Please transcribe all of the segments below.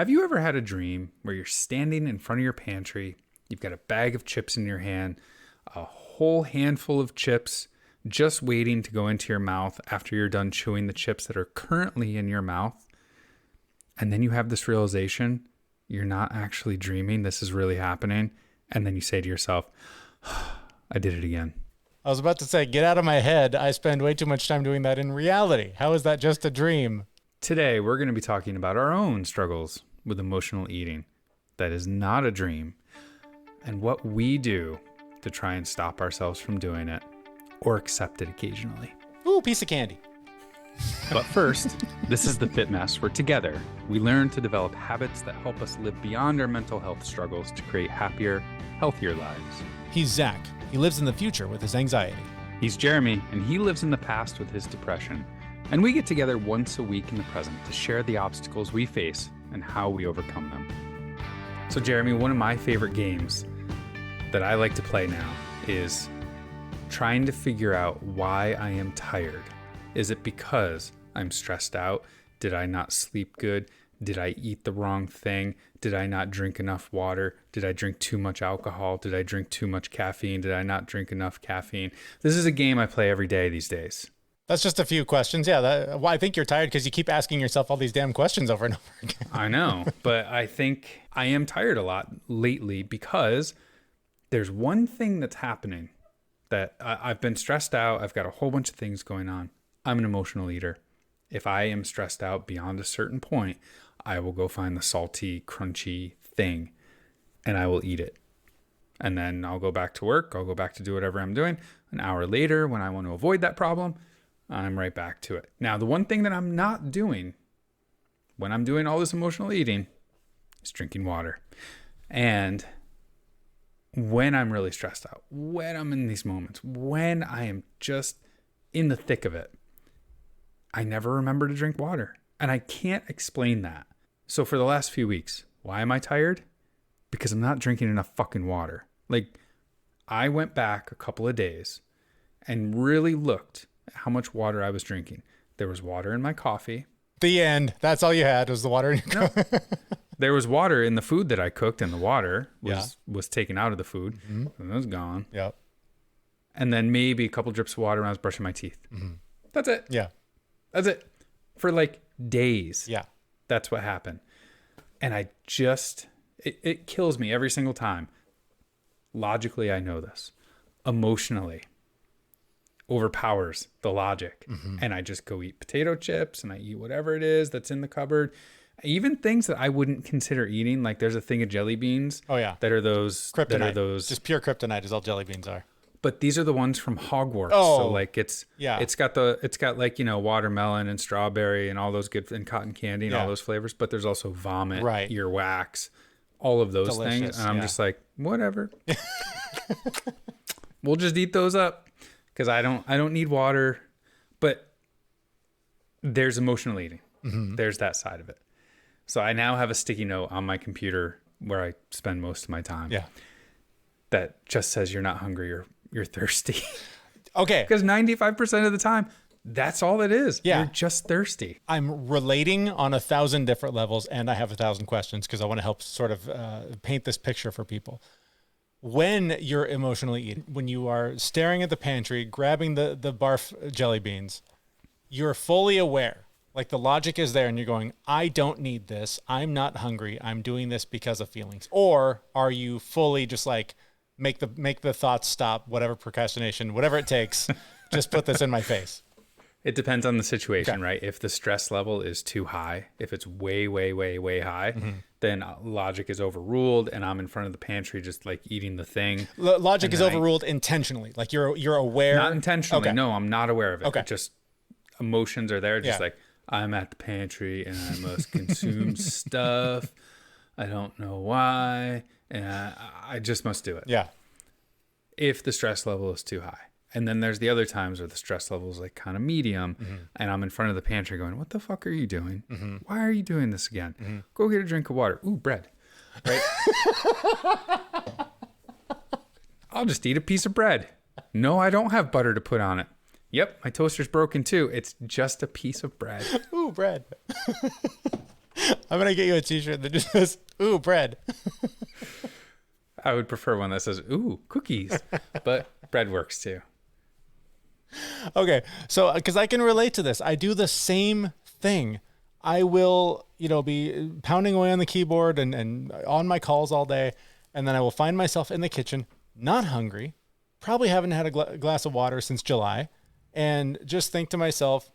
Have you ever had a dream where you're standing in front of your pantry, you've got a bag of chips in your hand, a whole handful of chips just waiting to go into your mouth after you're done chewing the chips that are currently in your mouth, and then you have this realization, you're not actually dreaming, this is really happening, and then you say to yourself, I did it again. I was about to say, get out of my head. I spend way too much time doing that in reality. How is that just a dream? Today, we're going to be talking about our own struggles with emotional eating. That is not a dream. And what we do to try and stop ourselves from doing it or accept it occasionally. Ooh, piece of candy. But first, this is the Fit Mess, where together we learn to develop habits that help us live beyond our mental health struggles to create happier, healthier lives. He's Zach. He lives in the future with his anxiety. He's Jeremy, and he lives in the past with his depression. And we get together once a week in the present to share the obstacles we face and how we overcome them. So Jeremy, one of my favorite games that I like to play now is trying to figure out why I am tired. Is it because I'm stressed out? Did I not sleep good? Did I eat the wrong thing? Did I not drink enough water? Did I drink too much alcohol? Did I drink too much caffeine? Did I not drink enough caffeine? This is a game I play every day these days. That's just a few questions. Yeah, well, I think you're tired because you keep asking yourself all these damn questions over and over again. I know, but I think I am tired a lot lately because there's one thing that's happening that I've been stressed out. I've got a whole bunch of things going on. I'm an emotional eater. If I am stressed out beyond a certain point, I will go find the salty, crunchy thing and I will eat it. And then I'll go back to work. I'll go back to do whatever I'm doing. An hour later, when I want to avoid that problem, I'm right back to it. Now, the one thing that I'm not doing when I'm doing all this emotional eating is drinking water. And when I'm really stressed out, when I'm in these moments, when I am just in the thick of it, I never remember to drink water. And I can't explain that. So for the last few weeks, why am I tired? Because I'm not drinking enough fucking water. Like, I went back a couple of days and really looked at how much water I was drinking. There was water in my coffee. The end. That's all you had was the water in your coffee. There was water in the food that I cooked, and the water was taken out of the food. Mm-hmm. And it was gone. Yep. And then maybe a couple drips of water when I was brushing my teeth. Mm-hmm. That's it. Yeah. That's it. For like days. Yeah. That's what happened. And I just, it kills me every single time. Logically, I know this. Emotionally, overpowers the logic. Mm-hmm. And I just go eat potato chips and I eat whatever it is that's in the cupboard. Even things that I wouldn't consider eating. Like there's a thing of jelly beans. Oh, yeah. That are those. Kryptonite. That are those. Just pure kryptonite is all jelly beans are. But these are the ones from Hogwarts. Oh, so like it's got like, you know, watermelon and strawberry and all those good, and cotton candy and all those flavors. But there's also vomit, earwax, all of those things. And I'm just like, whatever. We'll just eat those up because I don't need water. But there's emotional eating. Mm-hmm. There's that side of it. So I now have a sticky note on my computer where I spend most of my time. Yeah. That just says you're not hungry or you're thirsty. Okay. Because 95% of the time, that's all it is. Yeah. You're just thirsty. I'm relating on 1,000 different levels, and I have 1,000 questions because I want to help sort of paint this picture for people. When you're emotionally eating, when you are staring at the pantry, grabbing the barf jelly beans, you're fully aware. Like the logic is there and you're going, I don't need this. I'm not hungry. I'm doing this because of feelings. Or are you fully just like, make the thoughts stop, whatever procrastination, whatever it takes, just put this in my face? It depends on the situation, right? If the stress level is too high, if it's way, way, way, way high, mm-hmm. then logic is overruled and I'm in front of the pantry just like eating the thing. Logic is overruled intentionally. Like you're aware. Not intentionally. Okay. No, I'm not aware of it. Okay. Just emotions are there. Just like I'm at the pantry and I must consume stuff. I don't know why. And I just must do it. Yeah. If the stress level is too high. And then there's the other times where the stress level is like kind of medium, mm-hmm. and I'm in front of the pantry going, what the fuck are you doing? Mm-hmm. Why are you doing this again? Mm-hmm. Go get a drink of water. Ooh, bread. Right? I'll just eat a piece of bread. No, I don't have butter to put on it. Yep, my toaster's broken too. It's just a piece of bread. Ooh, bread. I'm going to get you a t-shirt that just says, ooh, bread. I would prefer one that says, ooh, cookies, but bread works too. Okay. So, because I can relate to this, I do the same thing. I will, be pounding away on the keyboard and on my calls all day. And then I will find myself in the kitchen, not hungry, probably haven't had a glass of water since July, and just think to myself,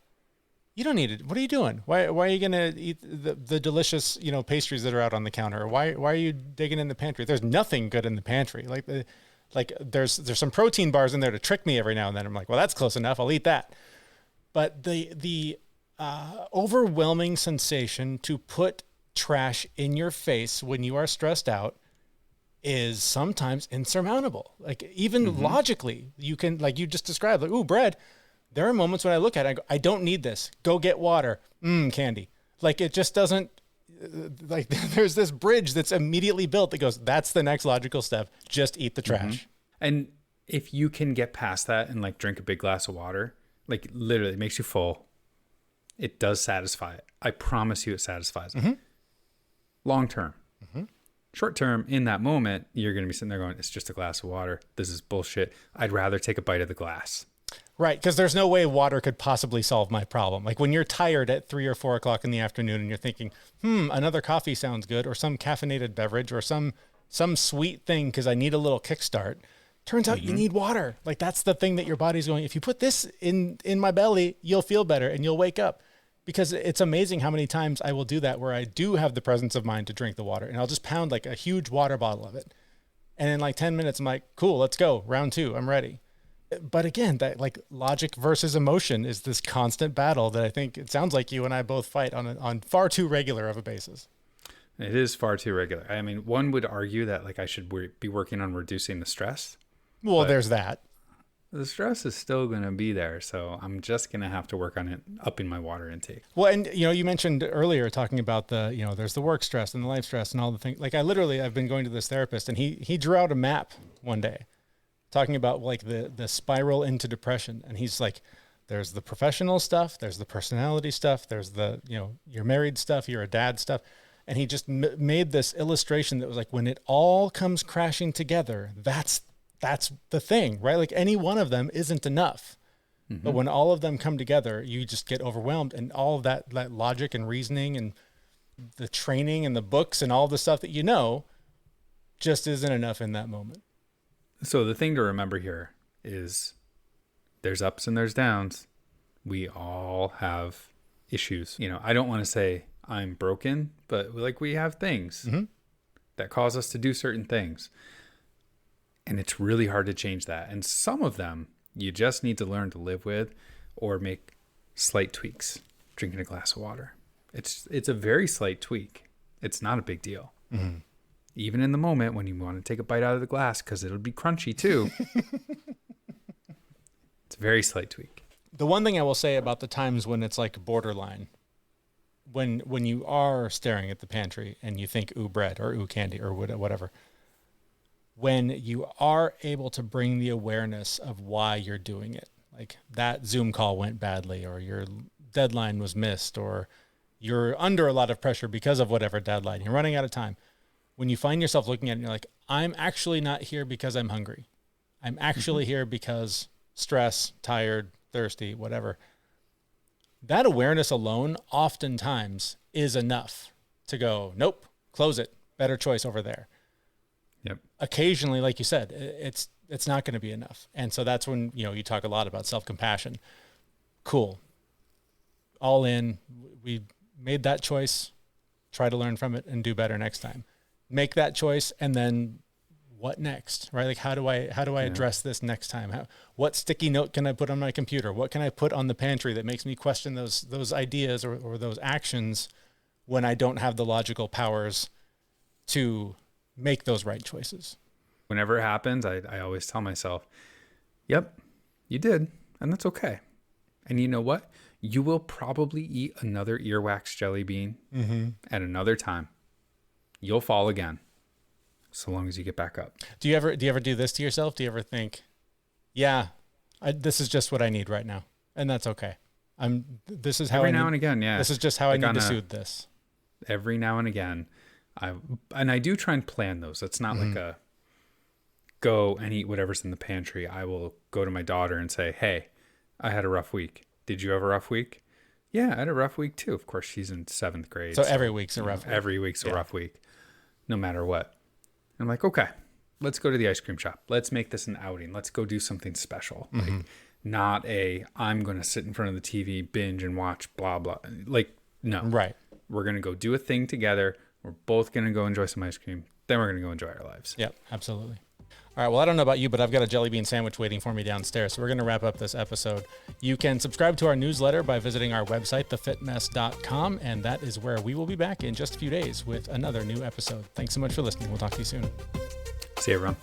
you don't need it. What are you doing? Why are you going to eat the delicious, pastries that are out on the counter? Why are you digging in the pantry? There's nothing good in the pantry. Like there's some protein bars in there to trick me every now and then. I'm like, well, that's close enough. I'll eat that. But the overwhelming sensation to put trash in your face when you are stressed out is sometimes insurmountable. Like even logically, you can, like you just described, like, ooh, bread. There are moments when I look at it, I go, I don't need this. Go get water. Candy. Like it just doesn't, like there's this bridge that's immediately built that goes, that's the next logical step. Just eat the trash. And if you can get past that and like drink a big glass of water, like literally it makes you full. It does satisfy it. I promise you it satisfies it. Long term. Short term, in that moment, you're going to be sitting there going, it's just a glass of water. This is bullshit. I'd rather take a bite of the glass. Right, because there's no way water could possibly solve my problem. Like when you're tired at 3 or 4 o'clock in the afternoon and you're thinking, another coffee sounds good, or some caffeinated beverage, or some sweet thing because I need a little kickstart. Turns out you need water. Like that's the thing that your body's going, if you put this in my belly, you'll feel better and you'll wake up. Because it's amazing how many times I will do that where I do have the presence of mind to drink the water, and I'll just pound like a huge water bottle of it. And in like 10 minutes, I'm like, cool, let's go. Round 2, I'm ready. But again, that like logic versus emotion is this constant battle that I think it sounds like you and I both fight on far too regular of a basis. It is far too regular. I mean, one would argue that like I should be working on reducing the stress. Well, there's that. The stress is still going to be there. So I'm just going to have to work on it, upping my water intake. Well, and you mentioned earlier talking about there's the work stress and the life stress and all the things. Like I've been going to this therapist and he drew out a map one day talking about like the spiral into depression. And he's like, there's the professional stuff, there's the personality stuff, there's the, you're married stuff, you're a dad stuff. And he just made this illustration that was like, when it all comes crashing together, that's the thing, right? Like any one of them isn't enough. But when all of them come together, you just get overwhelmed, and all of that logic and reasoning and the training and the books and all the stuff that just isn't enough in that moment. So the thing to remember here is there's ups and there's downs. We all have issues. I don't want to say I'm broken, but like we have things that cause us to do certain things. And it's really hard to change that. And some of them you just need to learn to live with or make slight tweaks. Drinking a glass of water. It's a very slight tweak. It's not a big deal. Even in the moment when you want to take a bite out of the glass because it'll be crunchy too. It's a very slight tweak. The one thing I will say about the times when it's like borderline, when you are staring at the pantry and you think, ooh, bread or ooh, candy or whatever, when you are able to bring the awareness of why you're doing it, like that Zoom call went badly, or your deadline was missed, or you're under a lot of pressure because of whatever deadline, you're running out of time. When you find yourself looking at it and you're like, I'm actually not here because I'm hungry. I'm actually here because stress, tired, thirsty, whatever. That awareness alone oftentimes is enough to go, nope, close it. Better choice over there. Yep. Occasionally, like you said, it's not going to be enough. And so that's when, you talk a lot about self-compassion. Cool. All in. We made that choice. Try to learn from it and do better next time. Make that choice, and then what next, right? Like, how do I address this next time? What sticky note can I put on my computer? What can I put on the pantry that makes me question those ideas or those actions when I don't have the logical powers to make those right choices? Whenever it happens, I always tell myself, yep, you did. And that's okay. And you know what? You will probably eat another earwax jelly bean at another time. You'll fall again, so long as you get back up. Do you ever do this to yourself? Do you ever think, yeah, this is just what I need right now, and that's okay. This is how every now and again, yeah. This is just how I need to soothe this. every now and again, I do try and plan those. It's not like a go and eat whatever's in the pantry. I will go to my daughter and say, hey, I had a rough week. Did you have a rough week? Yeah, I had a rough week too. Of course, she's in 7th grade. So every week's a rough week. Every week's a rough week, no matter what. I'm like, okay, let's go to the ice cream shop. Let's make this an outing. Let's go do something special. Like, not I'm going to sit in front of the TV, binge and watch blah, blah. Like, no. Right. We're going to go do a thing together. We're both going to go enjoy some ice cream. Then we're going to go enjoy our lives. Yep, absolutely. All right, well, I don't know about you, but I've got a jelly bean sandwich waiting for me downstairs. So we're going to wrap up this episode. You can subscribe to our newsletter by visiting our website, thefitmess.com, and that is where we will be back in just a few days with another new episode. Thanks so much for listening. We'll talk to you soon. See you, everyone.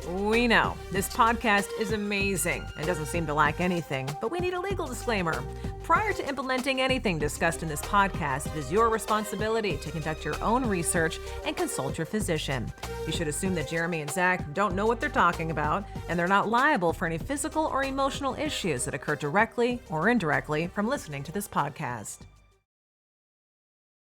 We know this podcast is amazing and doesn't seem to lack anything, but we need a legal disclaimer. Prior to implementing anything discussed in this podcast, it is your responsibility to conduct your own research and consult your physician. You should assume that Jeremy and Zach don't know what they're talking about, and they're not liable for any physical or emotional issues that occur directly or indirectly from listening to this podcast.